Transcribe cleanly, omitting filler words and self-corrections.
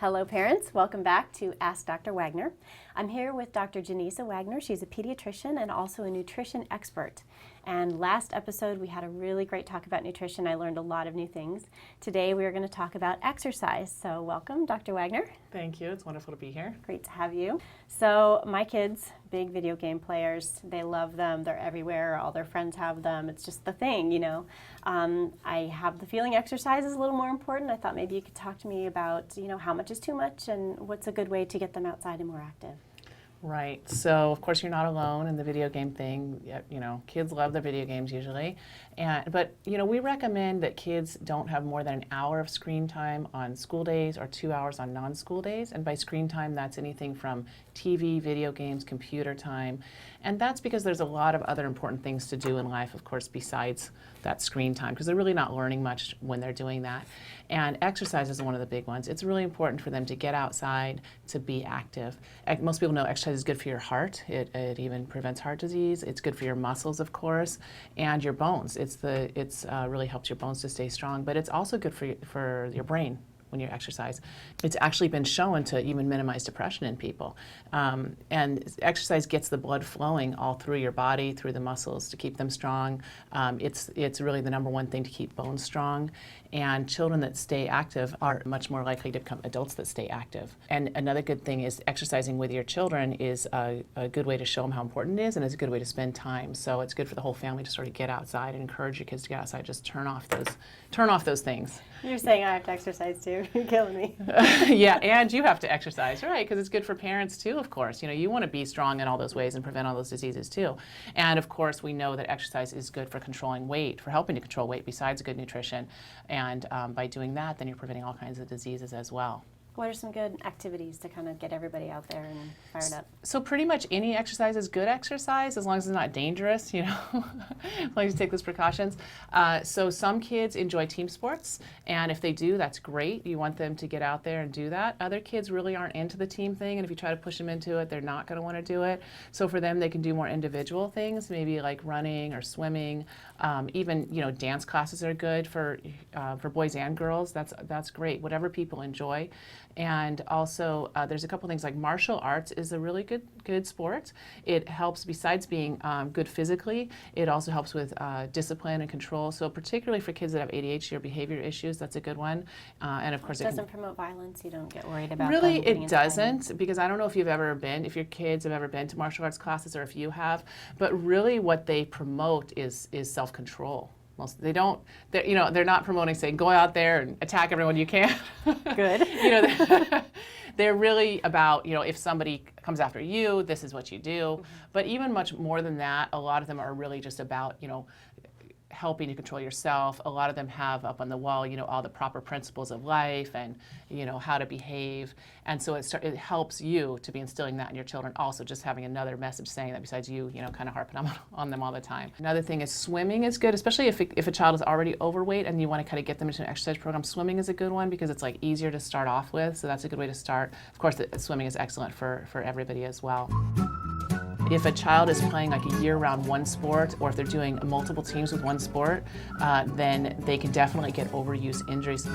Hello parents, welcome back to Ask Dr. Wagoner. I'm here with Dr. Janisa Wagoner. She's a pediatrician and also a nutrition expert. And last episode we had a really great talk about nutrition. I learned a lot of new things. Today we are going to talk about exercise. So welcome, Dr. Wagoner. Thank you, it's wonderful to be here. Great to have you. So my kids, big video game players, they love them, they're everywhere, all their friends have them, it's just the thing, you know. I have the feeling exercise is a little more important. I thought maybe you could talk to me about, you know, how much is too much and what's a good way to get them outside and more active. Right, so of course you're not alone in the video game thing. You know, kids love their video games usually. But you know, we recommend that kids don't have more than an hour of screen time on school days or 2 hours on non-school days. And by screen time, that's anything from TV, video games, computer time. And that's because there's a lot of other important things to do in life, of course, besides that screen time, because they're really not learning much when they're doing that. And exercise is one of the big ones. It's really important for them to get outside, to be active. Most people know exercise is good for your heart. It even prevents heart disease. It's good for your muscles, of course, and your bones. It's really helps your bones to stay strong, but it's also good for your brain when you exercise. It's actually been shown to even minimize depression in people. And exercise gets the blood flowing all through your body, through the muscles to keep them strong. It's really the number one thing to keep bones strong. And children that stay active are much more likely to become adults that stay active. And another good thing is exercising with your children is a good way to show them how important it is, and it's a good way to spend time. So it's good for the whole family to sort of get outside and encourage your kids to get outside. Just turn off those things. You're saying I have to exercise too. You're killing me. Yeah, and you have to exercise, right? Because it's good for parents too, of course. You know, you want to be strong in all those ways and prevent all those diseases too. And of course, we know that exercise is good for controlling weight, for helping to control weight besides good nutrition. And by doing that, then you're preventing all kinds of diseases as well. What are some good activities to kind of get everybody out there and fired up? So pretty much any exercise is good exercise as long as it's not dangerous, you know, as long as you take those precautions. So some kids enjoy team sports, and if they do, that's great. You want them to get out there and do that. Other kids really aren't into the team thing, and if you try to push them into it, they're not going to want to do it. So for them, they can do more individual things, maybe like running or swimming. Even, you know, dance classes are good for boys and girls. That's great. Whatever people enjoy. And also, there's a couple things like martial arts is a really good sport. It helps, besides being good physically, it also helps with discipline and control. So particularly for kids that have ADHD or behavior issues, that's a good one. And of course, it doesn't promote violence. You don't get worried about really them it doesn't, because I don't know if if your kids have ever been to martial arts classes or if you have, but really what they promote is self-control. They're not promoting saying go out there and attack everyone you can. Good. You know, they're really about, you know, if somebody comes after you, this is what you do. Mm-hmm. But even much more than that, a lot of them are really just about, you know, helping to control yourself. A lot of them have up on the wall, you know, all the proper principles of life and, you know, how to behave. And so it helps you to be instilling that in your children. Also, just having another message saying that besides you know, kind of harping on them all the time. Another thing is swimming is good, especially if a child is already overweight and you want to kind of get them into an exercise program. Swimming is a good one because it's like easier to start off with. So that's a good way to start. Of course, swimming is excellent for everybody as well. If a child is playing like a year-round one sport, or if they're doing multiple teams with one sport, then they can definitely get overuse injuries.